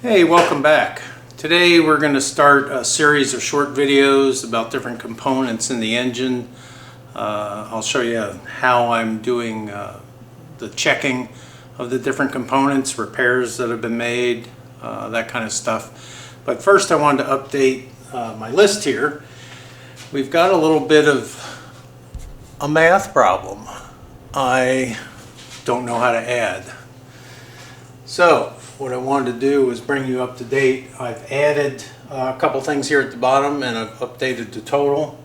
Hey, welcome back. Today we're going to start a series of short videos about different components in the engine. I'll show you how I'm doing the checking of the different components, repairs that have been made, that kind of stuff. But first I wanted to update my list here. We've got a little bit of a math problem. I don't know how to add. So what I wanted to do was bring you up to date. I've added a couple things here at the bottom and I've updated the total.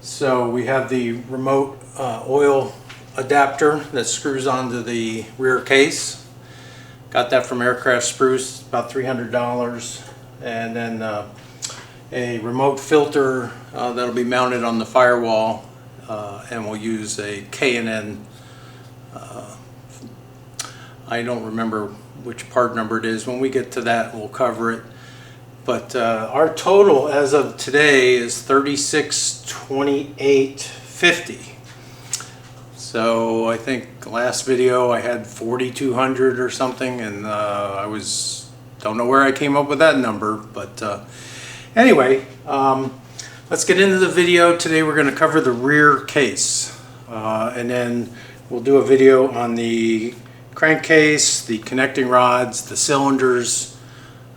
So we have the remote oil adapter that screws onto the rear case. Got that from Aircraft Spruce, about $300. And then a remote filter that'll be mounted on the firewall, and we'll use a K&N. I don't remember which part number it is. When we get to that, we'll cover it. But our total as of today is $3628.50. So I think last video I had 4,200 or something, and don't know where I came up with that number. But anyway, let's get into the video. Today we're going to cover the rear case, and then we'll do a video on the crankcase, the connecting rods, the cylinders.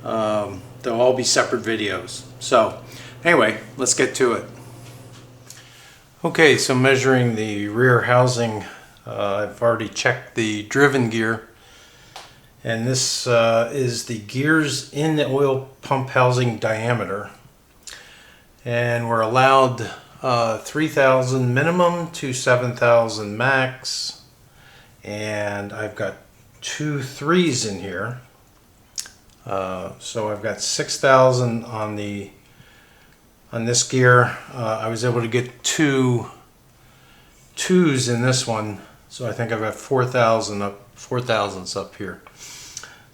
They'll all be separate videos. So anyway, let's get to it. Okay, so measuring the rear housing, I've already checked the driven gear, and this is the gears in the oil pump housing diameter, and we're allowed 3,000 minimum to 7,000 max. And I've got 2 3s in here, so I've got 6,000 on this gear. I was able to get 2 2s in this one, so I think I've got 4,000s up here.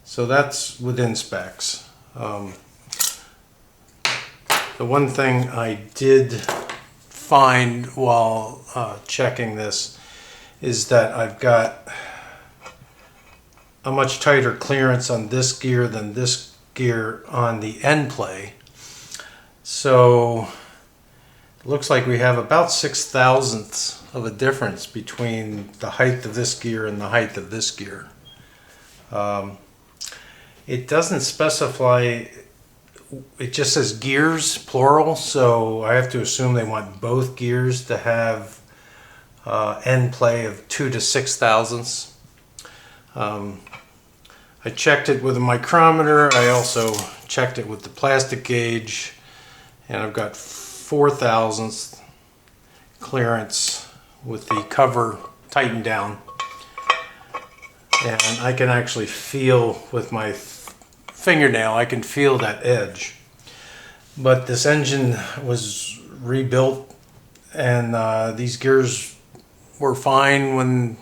So that's within specs. The one thing I did find while checking this is that I've got a much tighter clearance on this gear than this gear on the end play. So it looks like we have about 6 thousandths of a difference between the height of this gear and the height of this gear. It doesn't specify, it just says gears, plural, so I have to assume they want both gears to have end play of 2 to 6 thousandths. I checked it with a micrometer. I also checked it with the plastic gauge, and I've got 4 thousandths clearance with the cover tightened down, and I can actually feel with my fingernail, I can feel that edge. But this engine was rebuilt, and these gears were fine when,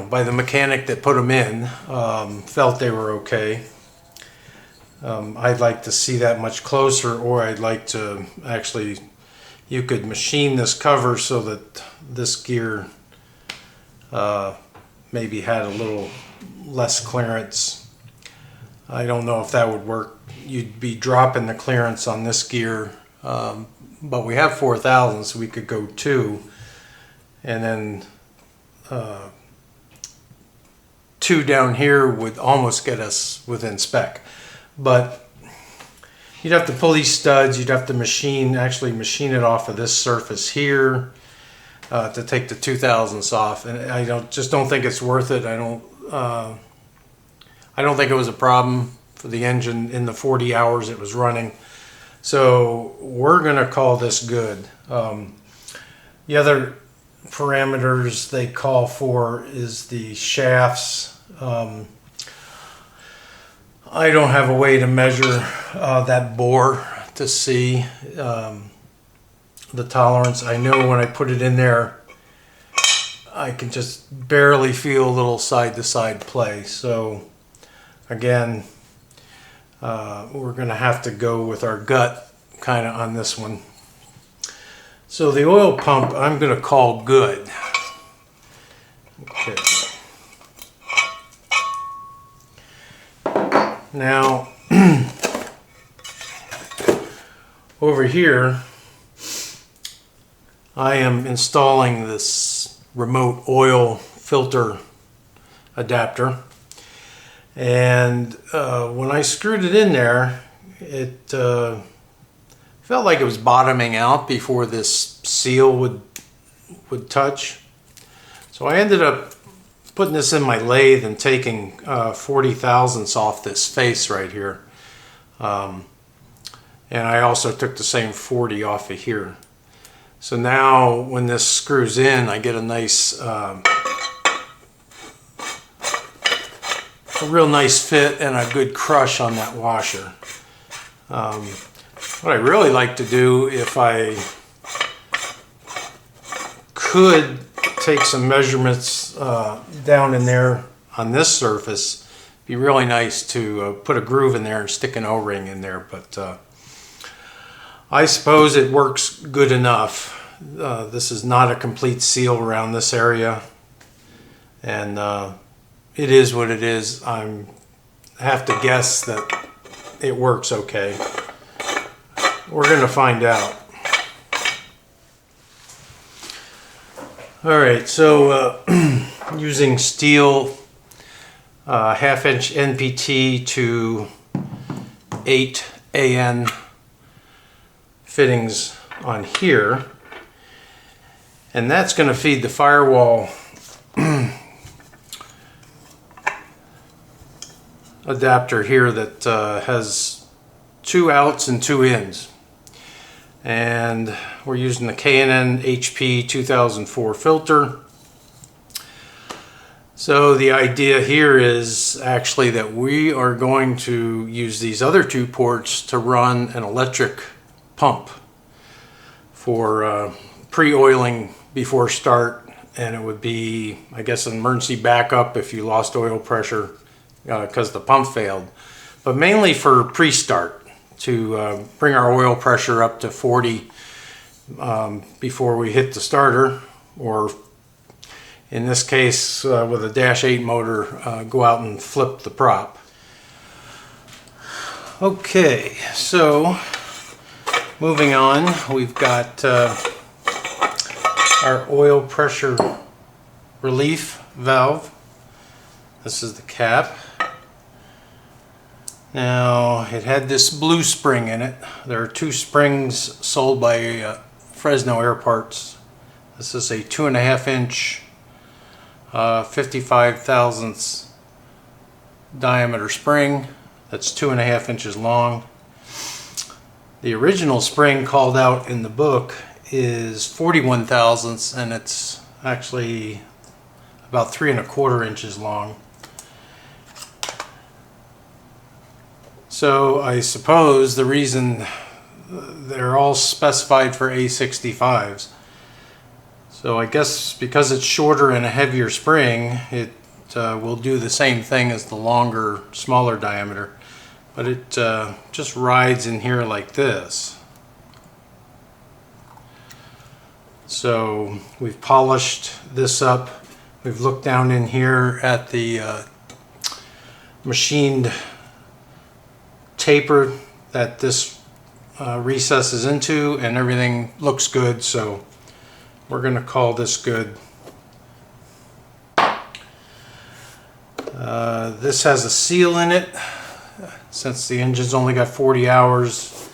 by the mechanic that put them in. Felt they were okay. I'd like to see that much closer, or I'd like to actually, you could machine this cover so that this gear maybe had a little less clearance. I don't know if that would work. You'd be dropping the clearance on this gear, but we have 4,000, so we could go 2. And then 2 down here would almost get us within spec. But you'd have to pull these studs, you'd have to actually machine it off of this surface here to take the 2,000ths off. And I just don't think it's worth it. I don't think it was a problem for the engine in the 40 hours it was running. So we're gonna call this good. The other parameters they call for is the shafts. I don't have a way to measure that bore to see the tolerance. I know when I put it in there, I can just barely feel a little side-to-side play. So again, we're going to have to go with our gut kind of on this one. So the oil pump I'm going to call good. Okay. Now, over here, I am installing this remote oil filter adapter. And when I screwed it in there, it felt like it was bottoming out before this seal would touch. So I ended up putting this in my lathe and taking 40 thousandths off this face right here. And I also took the same 40 off of here. So now when this screws in, I get a nice, a real nice fit and a good crush on that washer. What I really like to do, if I could take some measurements down in there on this surface, be really nice to put a groove in there and stick an O-ring in there, but I suppose it works good enough. This is not a complete seal around this area, and it is what it is. I have to guess that it works okay. We're going to find out. Alright, so using steel 1/2 inch NPT to 8 AN fittings on here, and that's going to feed the firewall adapter here that has 2 outs and 2 ins. And we're using the K&N HP 2004 filter. So the idea here is actually that we are going to use these other 2 ports to run an electric pump for pre-oiling before start, and it would be, I guess, an emergency backup if you lost oil pressure because the pump failed, but mainly for pre-start, to bring our oil pressure up to 40 before we hit the starter, or in this case with a Dash 8 motor, go out and flip the prop. Okay, so moving on, we've got our oil pressure relief valve. This is the cap. Now, it had this blue spring in it. There are 2 springs sold by Fresno Air Parts. This is a 2.5 inch 55 thousandths diameter spring that's 2.5 inches long. The original spring called out in the book is 41 thousandths, and it's actually about 3.25 inches long. So I suppose the reason they're all specified for A65s. So I guess because it's shorter and a heavier spring, it will do the same thing as the longer, smaller diameter. But it just rides in here like this. So we've polished this up. We've looked down in here at the machined taper that this recesses into, and everything looks good, so we're going to call this good. This has a seal in it. Since the engine's only got 40 hours,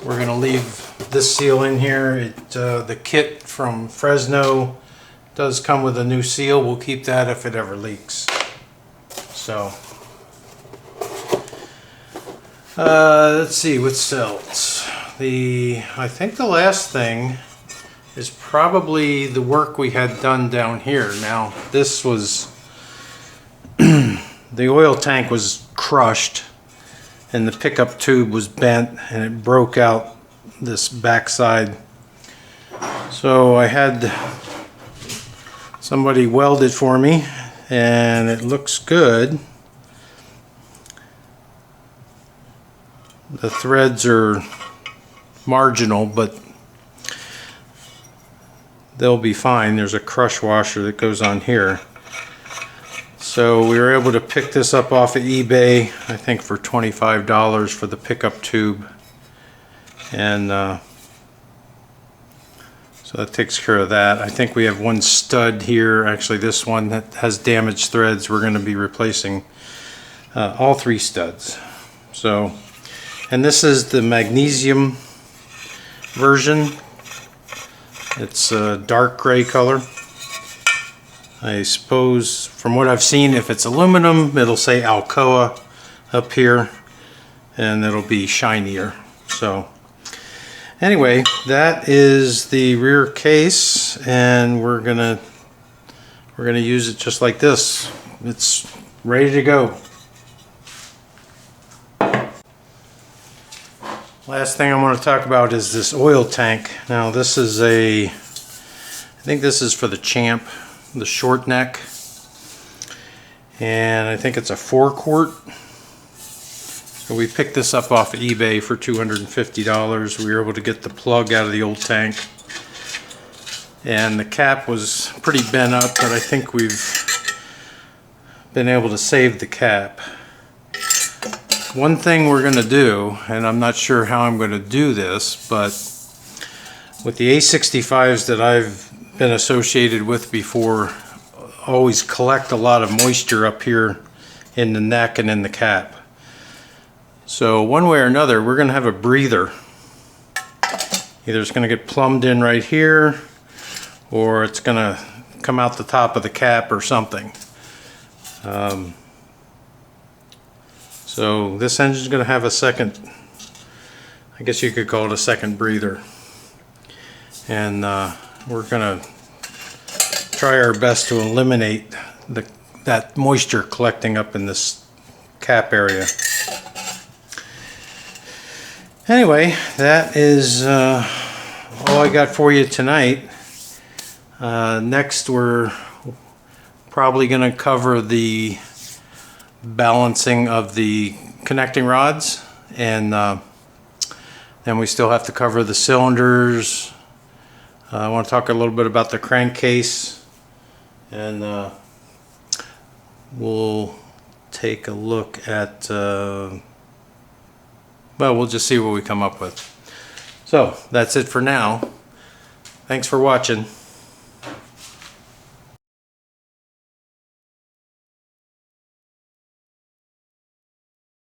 we're going to leave this seal in here. The kit from Fresno does come with a new seal. We'll keep that if it ever leaks. So let's see what's else. I think the last thing is probably the work we had done down here. Now, this was the oil tank was crushed and the pickup tube was bent and it broke out this backside. So I had somebody weld it for me, and it looks good. The threads are marginal, but they'll be fine. There's a crush washer that goes on here. So we were able to pick this up off of eBay, I think for $25 for the pickup tube. And so that takes care of that. I think we have one stud here, actually this one that has damaged threads. We're going to be replacing all 3 studs. So, and this is the magnesium version. It's a dark gray color. I suppose from what I've seen, if it's aluminum, it'll say Alcoa up here and it'll be shinier. So anyway, that is the rear case, and we're gonna use it just like this. It's ready to go. Last thing I want to talk about is this oil tank. Now this is I think this is for the Champ, the short neck, and I think it's a 4-quart. So we picked this up off of eBay for $250. We were able to get the plug out of the old tank, and the cap was pretty bent up, but I think we've been able to save the cap. One thing we're going to do, and I'm not sure how I'm going to do this, but with the A65s that I've been associated with before, always collect a lot of moisture up here in the neck and in the cap. So one way or another, we're going to have a breather. Either it's going to get plumbed in right here, or it's going to come out the top of the cap or something. So this engine's going to have a second, I guess you could call it a second breather. And we're going to try our best to eliminate that moisture collecting up in this cap area. Anyway, that is all I got for you tonight. Next, we're probably going to cover the balancing of the connecting rods, and then we still have to cover the cylinders. I want to talk a little bit about the crankcase, and we'll take a look at well, we'll just see what we come up with. So that's it for now. Thanks for watching.